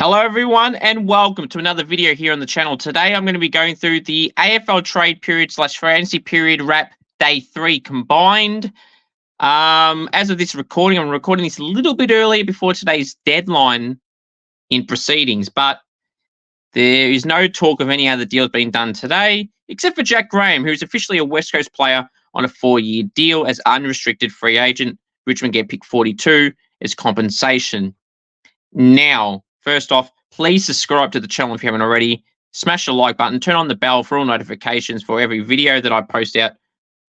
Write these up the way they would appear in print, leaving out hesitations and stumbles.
Hello everyone and welcome to another video here on the channel. Today I'm going to be going through the AFL trade period / fantasy period wrap day 3 combined. As of this recording, I'm recording this a little bit earlier before today's deadline in proceedings, but there is no talk of any other deals being done today, except for Jack Graham, who's officially a West Coast player on a 4-year deal as unrestricted free agent. Richmond get pick 42 as compensation. Now, first off, please subscribe to the channel if you haven't already. Smash the like button, turn on the bell for all notifications for every video that I post out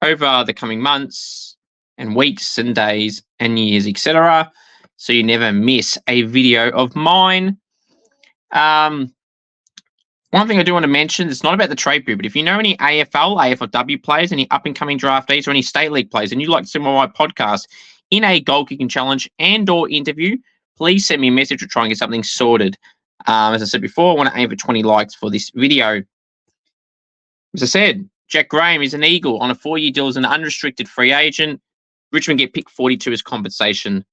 over the coming months and weeks and days and years, etc. So you never miss a video of mine. One thing I do want to mention, it's not about the trade period, but if you know any AFL, AFLW players, any up-and-coming draftees or any state league players, and you'd like to see my podcast in a goal-kicking challenge and or interview, please send me a message or try and get something sorted. As I said before, I want to aim for 20 likes for this video. As I said, Jack Graham is an Eagle on a 4-year deal as an unrestricted free agent. Richmond get pick 42 as compensation.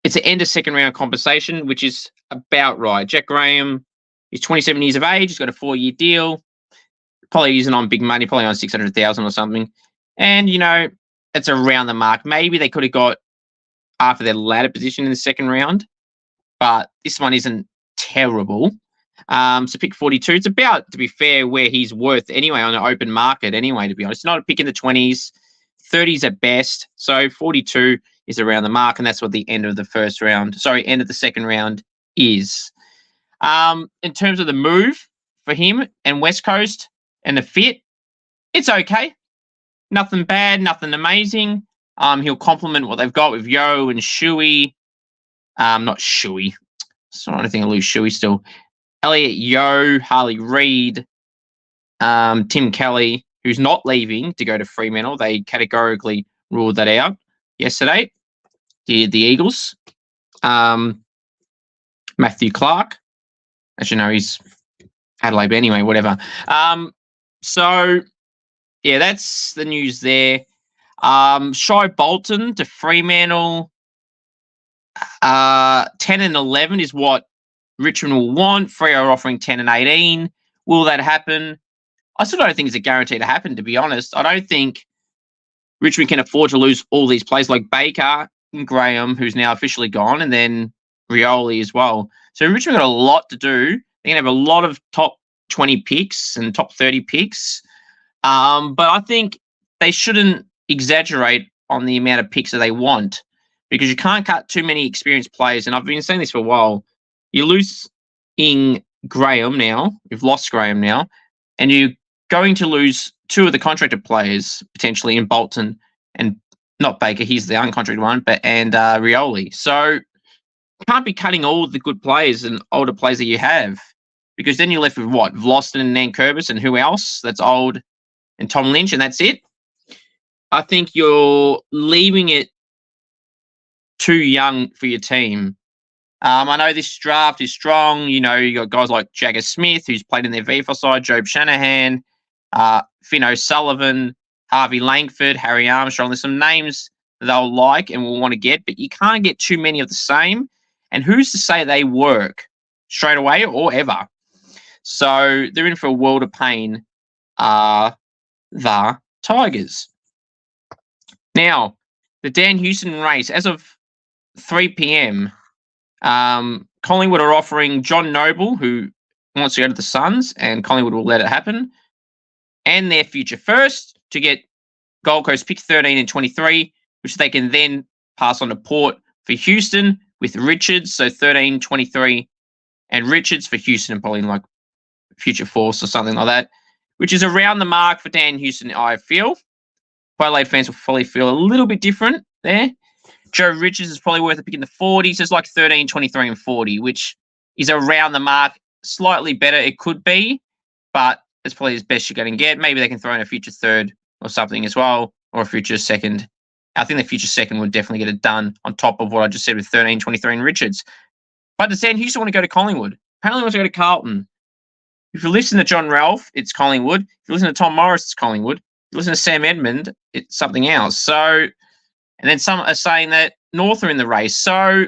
It's an end of second round compensation, which is about right. Jack Graham is 27 years of age. He's got a 4-year deal. Probably isn't on big money, probably on 600,000 or something. And, you know, it's around the mark. Maybe they could have got after their ladder position in the second round, but this one isn't terrible. So pick 42, it's about, to be fair, where he's worth anyway on an open market anyway, to be honest. Not a pick in the 20s, 30s at best. So 42 is around the mark, and that's what the end of the end of the second round is. In terms of the move for him and West Coast and the fit, it's okay. Nothing bad, nothing amazing. He'll complement what they've got with Yo and Shuey. Not Shuey. Sorry, I don't think I lose Shuey still. Elliot Yo, Harley Reid, Tim Kelly, who's not leaving to go to Fremantle. They categorically ruled that out yesterday. The Eagles. Matthew Clark. Actually, no, he's Adelaide, but anyway, whatever. So, yeah, that's the news there. Shy Bolton to Fremantle. 10 and 11 is what Richmond will want. Freo are offering 10 and 18. Will that happen? I still don't think it's a guarantee to happen, to be honest. I don't think Richmond can afford to lose all these players like Baker and Graham, who's now officially gone, and then Rioli as well. So Richmond got a lot to do. They're going to have a lot of top 20 picks and top 30 picks. But I think they shouldn't exaggerate on the amount of picks that they want, because you can't cut too many experienced players. And I've been saying this for a while. You lose in Graham now. You've lost Graham now. And you're going to lose 2 of the contracted players, potentially, in Bolton and not Baker. He's the uncontracted one, and Rioli. So you can't be cutting all the good players and older players that you have, because then you're left with what? Vlosten and Nankervis and who else that's old, and Tom Lynch, and that's it. I think you're leaving it too young for your team. I know this draft is strong. You know, you got guys like Jagger Smith, who's played in their VFL side, Job Shanahan, Finn O'Sullivan, Harvey Langford, Harry Armstrong. There's some names that they'll like and will want to get, but you can't get too many of the same. And who's to say they work straight away or ever? So they're in for a world of pain, the Tigers. Now, the Dan Houston race, as of 3 p.m., Collingwood are offering John Noble, who wants to go to the Suns, and Collingwood will let it happen, and their future first to get Gold Coast pick 13 and 23, which they can then pass on to Port for Houston with Richards, so 13, 23, and Richards for Houston, and probably like future force or something like that, which is around the mark for Dan Houston, I feel. Adelaide fans will probably feel a little bit different there. Joe Richards is probably worth a pick in the 40s. It's like 13, 23, and 40, which is around the mark. Slightly better it could be, but it's probably as best you're going to get. Maybe they can throw in a future third or something as well, or a future second. I think the future second would definitely get it done on top of what I just said with 13, 23, and Richards. But does Dan Houston want to go to Collingwood? Apparently he wants to go to Carlton. If you listen to John Ralph, it's Collingwood. If you listen to Tom Morris, it's Collingwood. If you listen to Sam Edmund, it's something else. So, and then some are saying that North are in the race. So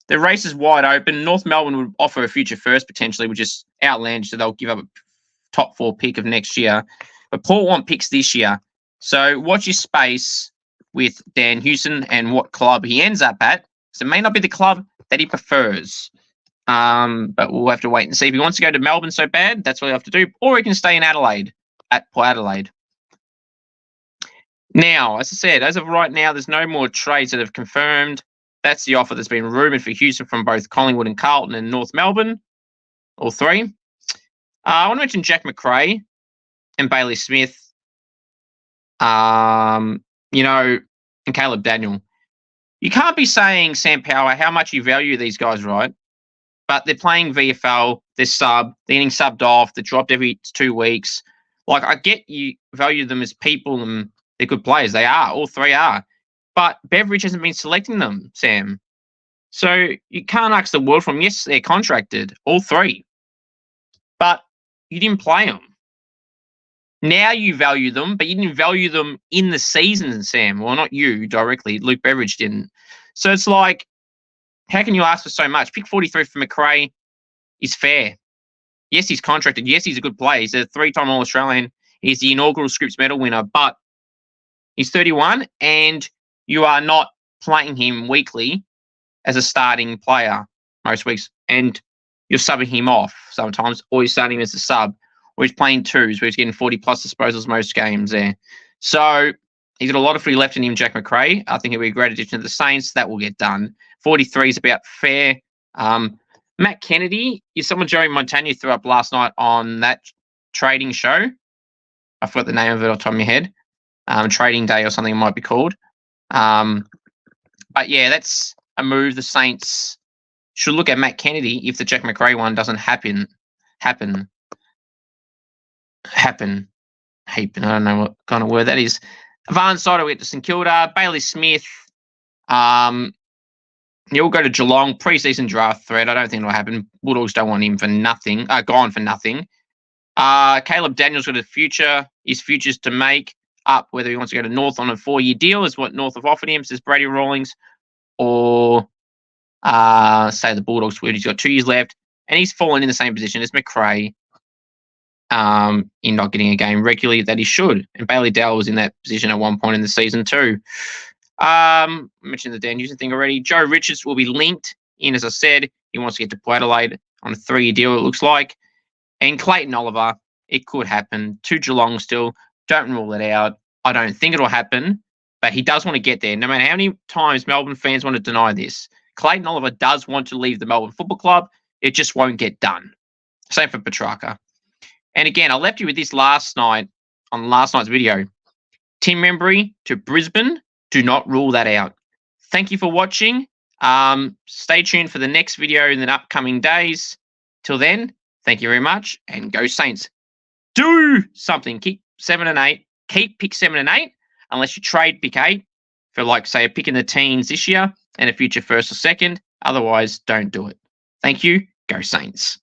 The race is wide open. North Melbourne would offer a future first potentially, which is outlandish, so they'll give up a top 4 pick of next year. But Port want picks this year. So watch your space with Dan Hewson and what club he ends up at. So it may not be the club that he prefers. But we'll have to wait and see. If he wants to go to Melbourne so bad, that's what he'll have to do. Or he can stay in Adelaide, at Port Adelaide. Now, as I said, as of right now, there's no more trades that have confirmed. That's the offer that's been rumoured for Houston from both Collingwood and Carlton and North Melbourne, all three. I want to mention Jack McRae and Bailey Smith, and Caleb Daniel. You can't be saying, Sam Power, how much you value these guys, right? But they're playing VFL, they're getting subbed off, they're dropped every 2 weeks. Like, I get you value them as people and they're good players. They are, all three are. But Beveridge hasn't been selecting them, Sam. So you can't ask the world from, yes, they're contracted, all three. But you didn't play them. Now you value them, but you didn't value them in the season, Sam. Well, not you directly. Luke Beveridge didn't. So it's like, how can you ask for so much? Pick 43 for McRae is fair. Yes, he's contracted. Yes, he's a good player. He's a 3-time All-Australian. He's the inaugural Scoops medal winner, but he's 31 and you are not playing him weekly as a starting player most weeks, and you're subbing him off sometimes, or you're starting him as a sub, or he's playing twos where he's getting 40-plus disposals most games there. So he's got a lot of footy left in him, Jack McRae. I think he'll be a great addition to the Saints. That will get done. 43 is about fair. Matt Kennedy is someone Joey Montagna threw up last night on that trading show. I forgot the name of it off the top of my head. Trading Day or something it might be called. But yeah, that's a move the Saints should look at Matt Kennedy if the Jack McRae one doesn't happen. I don't know what kind of word that is. Van Sider went to St Kilda. Bailey Smith. He'll go to Geelong. Pre-season draft threat. I don't think it'll happen. Bulldogs don't want him for nothing. Gone for nothing. Caleb Daniels got his futures to make up, whether he wants to go to North on a 4-year deal, is what North have offered him, says Brady Rawlings, or say the Bulldogs would. He's got 2 years left, and he's fallen in the same position as McRae in not getting a game regularly that he should. And Bailey Dowell was in that position at one point in the season too. I mentioned the Dan Hewson thing already. Joe Richards will be linked in, as I said. He wants to get to Port Adelaide on a 3-year deal, it looks like. And Clayton Oliver, it could happen. To Geelong still. Don't rule it out. I don't think it'll happen, but he does want to get there. No matter how many times Melbourne fans want to deny this, Clayton Oliver does want to leave the Melbourne Football Club. It just won't get done. Same for Petrarca. And again, I left you with this last night on last night's video. Tim Membrey to Brisbane. Do not rule that out. Thank you for watching. Stay tuned for the next video in the upcoming days. Till then, thank you very much, and go Saints. Do something. Keep 7 and 8. Keep pick 7 and 8, unless you trade pick 8 for, like, say, a pick in the teens this year and a future first or second. Otherwise, don't do it. Thank you. Go Saints.